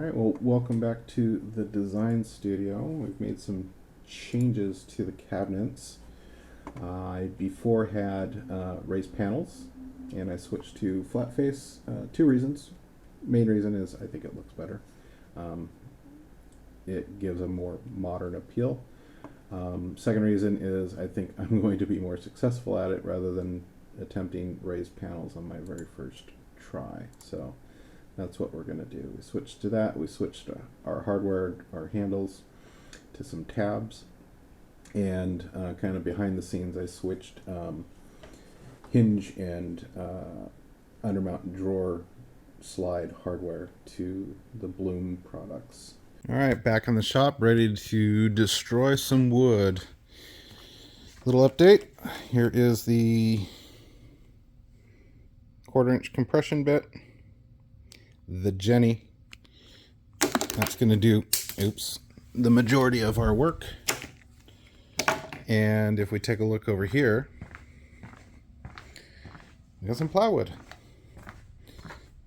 Alright, well, welcome back to the design studio. We've made some changes to the cabinets. I before had raised panels, and I switched to flat face. Two reasons. Main reason is I think it looks better. Um, it gives a more modern appeal. Second reason is I think I'm going to be more successful at it rather than attempting raised panels on my very first try. So that's what we're going to do. We switched to that. We switched our hardware, our handles, to some tabs. And kind of behind the scenes, I switched hinge and undermount drawer slide hardware to the Bloom products. All right, back in the shop, ready to destroy some wood. Little update. Here is the 1/4-inch compression bit. The Jenny. That's going to do, the majority of our work. And if we take a look over here, we got some plywood.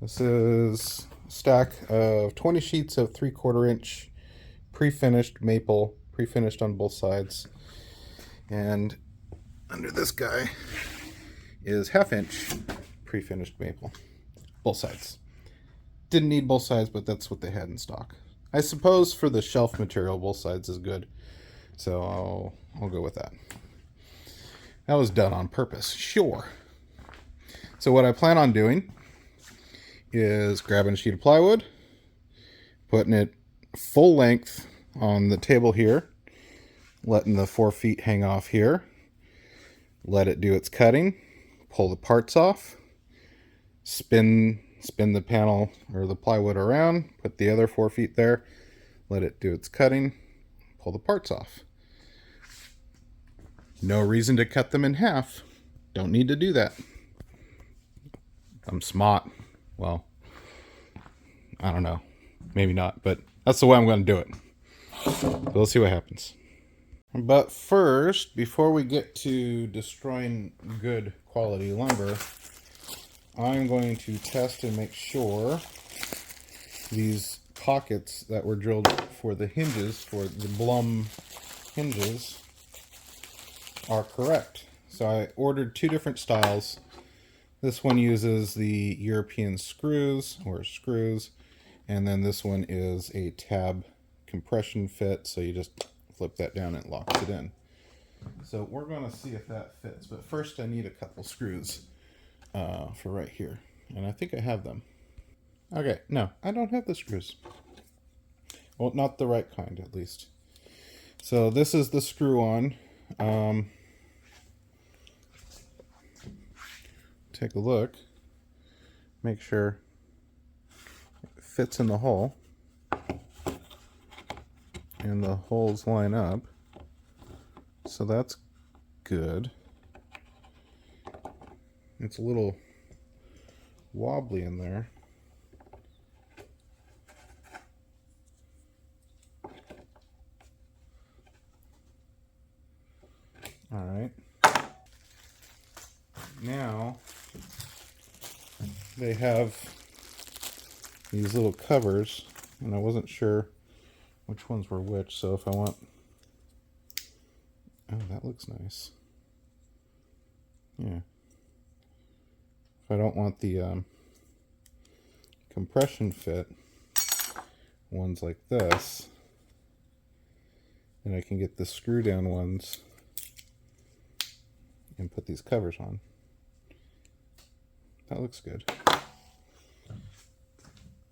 This is a stack of 20 sheets of 3/4-inch pre-finished maple, pre-finished on both sides. And under this guy is 1/2-inch pre-finished maple, both sides. Didn't need both sides, but that's what they had in stock. I suppose for the shelf material, both sides is good. So I'll go with that. That was done on purpose, sure. So what I plan on doing is grabbing a sheet of plywood, putting it full length on the table here, letting the 4 feet hang off here, let it do its cutting, pull the parts off, spin the panel or the plywood around, put the other 4 feet there, let it do its cutting, pull the parts off. No reason to cut them in half. Don't need to do that. I'm smart. Well, I don't know. Maybe not, but that's the way I'm going to do it. So we'll see what happens. But first, before we get to destroying good quality lumber, I'm going to test and make sure these pockets that were drilled for the hinges, for the Blum hinges, are correct. So I ordered 2 different styles. This one uses the European screws, and then this one is a tab compression fit, so you just flip that down and it locks it in. So we're going to see if that fits, but first I need a couple screws for right here, and I think I have them. Okay, no, I don't have the screws. Well, not the right kind, at least. So this is the screw-on. Take a look, make sure it fits in the hole, and the holes line up, so that's good. It's a little wobbly in there. All right. Now they have these little covers, and I wasn't sure which ones were which, so if I want... Oh, that looks nice. Yeah. If I don't want the compression fit ones like this, then I can get the screw down ones and put these covers on. That looks good.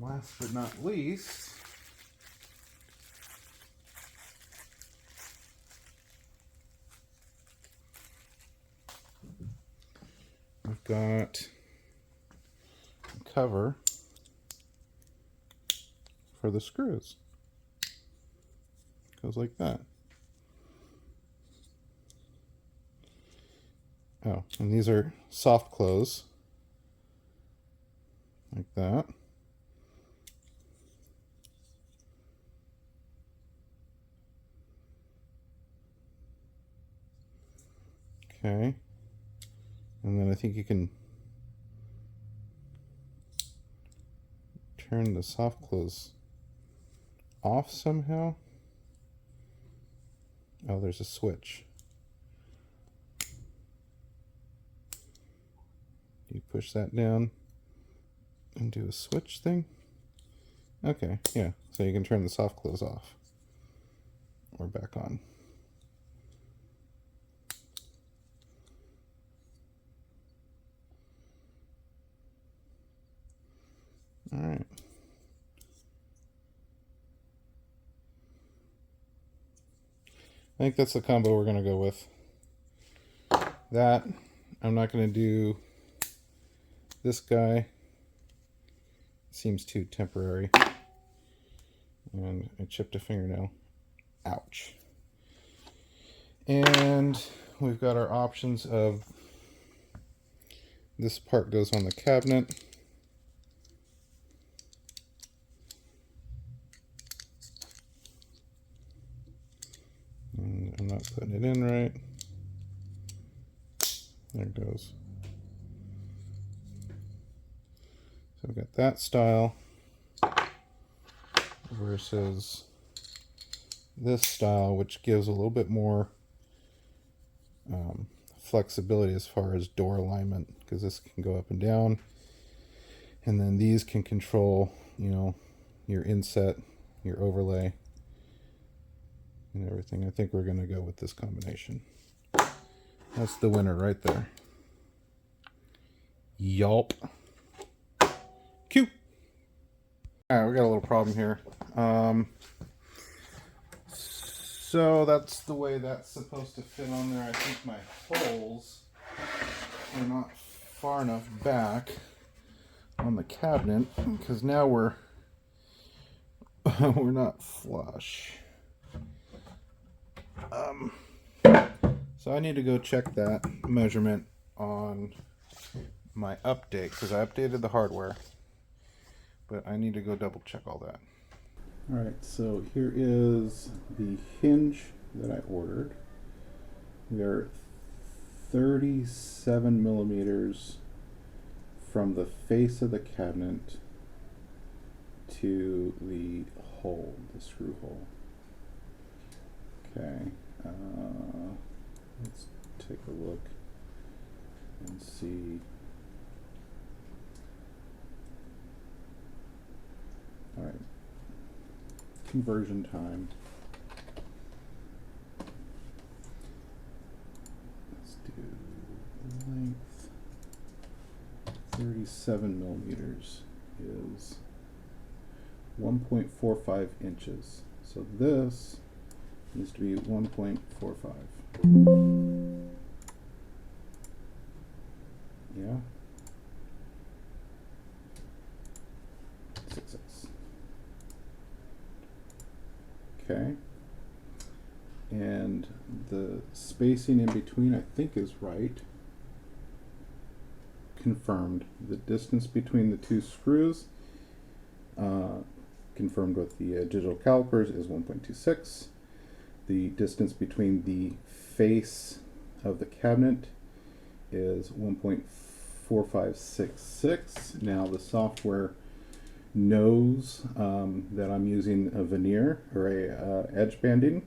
Last but not least, I've got a cover for the screws. Goes like that. Oh, and these are soft close, like that. Okay, and then I think you can turn the soft close off somehow. Oh, there's a switch. You push that down and do a switch thing. Okay, yeah, so you can turn the soft close off or back on. All right. I think that's the combo we're going to go with. That, I'm not going to do this guy. Seems too temporary. And I chipped a fingernail. Ouch. And we've got our options of this part goes on the cabinet. And I'm not putting it in right. There it goes. So we've got that style versus this style, which gives a little bit more flexibility as far as door alignment, because this can go up and down, and then these can control, you know, your inset, your overlay, and everything. I think we're going to go with this combination. That's the winner right there. Yelp. Q. All right, we got a little problem here. So that's the way that's supposed to fit on there. I think my holes are not far enough back on the cabinet, because now we're not flush. So I need to go check that measurement on my update, because I updated the hardware, but I need to go double check all that. All right, so here is the hinge that I ordered. They're 37 millimeters from the face of the cabinet to the hole, the screw hole. Okay, let's take a look and see. All right, conversion time. Let's do length. 37 millimeters is 1.45 inches. So this needs to be 1.45. Yeah. 6/6. Okay. And the spacing in between, I think, is right. Confirmed. The distance between the two screws, confirmed with the digital calipers, is 1.26. The distance between the face of the cabinet is 1.4566. Now the software knows that I'm using a veneer or a edge banding.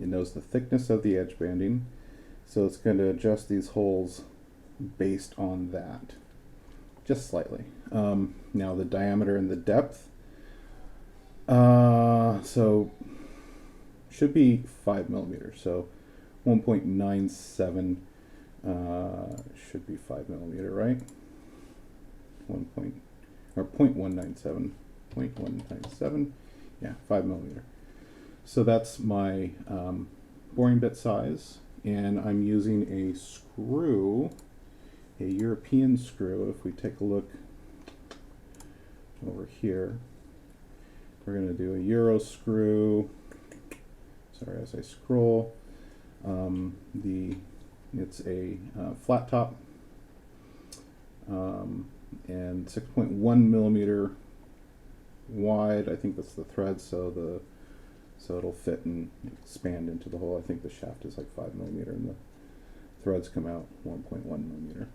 It knows the thickness of the edge banding, so it's going to adjust these holes based on that, just slightly. Now the diameter and the depth, so should be 5 millimeters. So 1.97 should be 5 millimeter, right? 0.197, yeah, 5 millimeter. So that's my boring bit size, and I'm using a screw, a European screw. If we take a look over here, we're going to do a Euro screw. Sorry, as I scroll, it's a flat top, and 6.1 millimeter wide. I think that's the thread, so it'll fit and expand into the hole. I think the shaft is like 5 millimeter, and the threads come out 1.1 millimeter.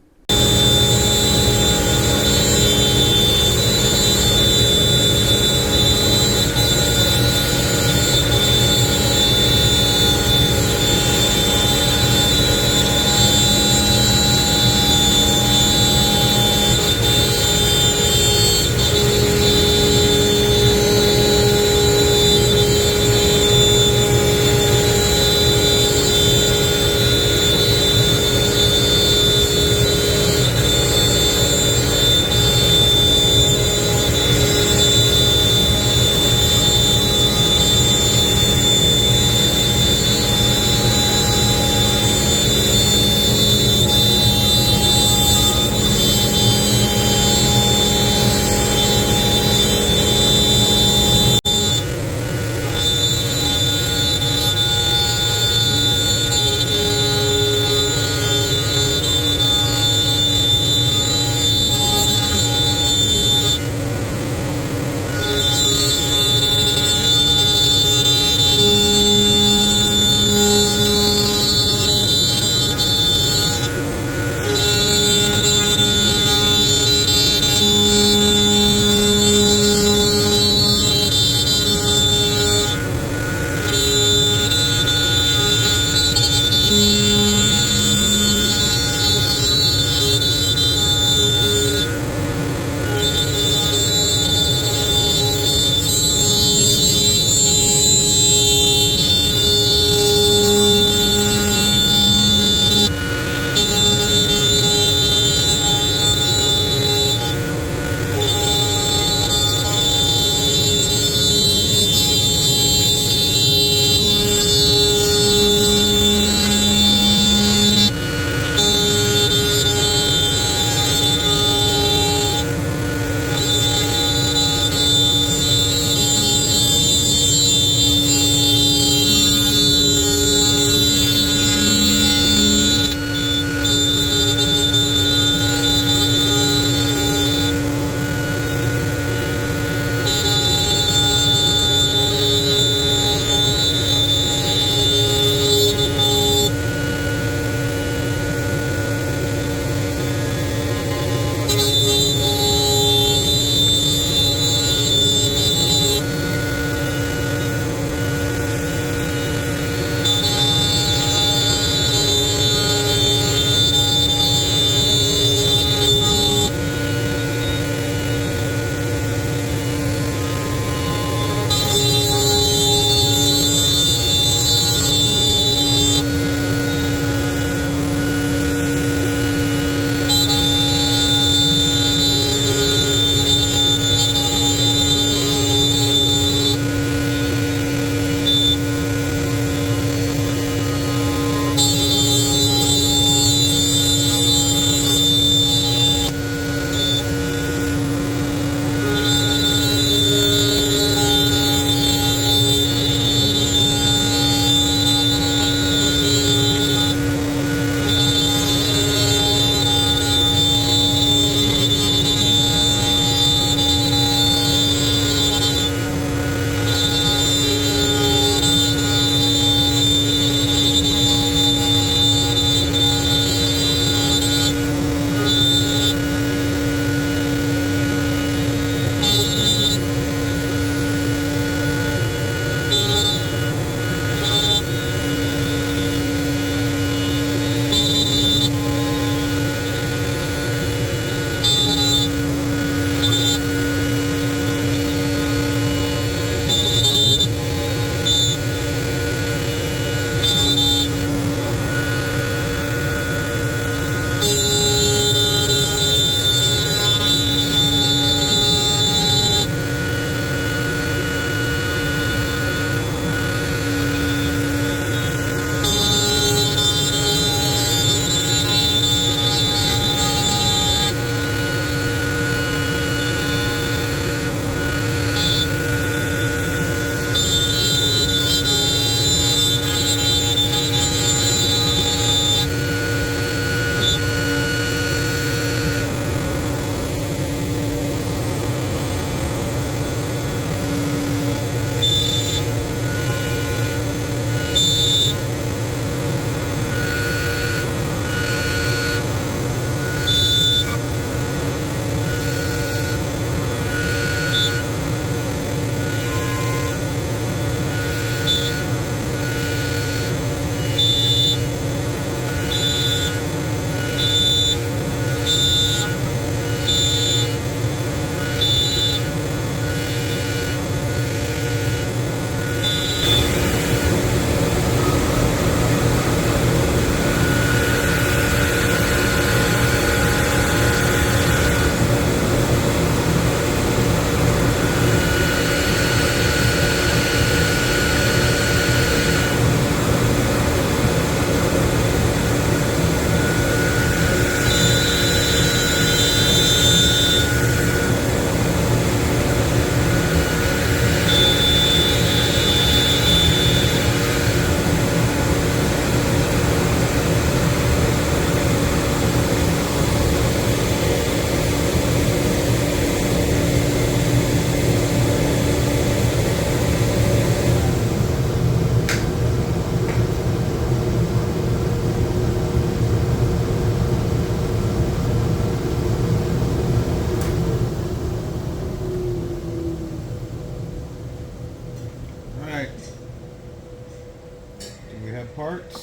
parts.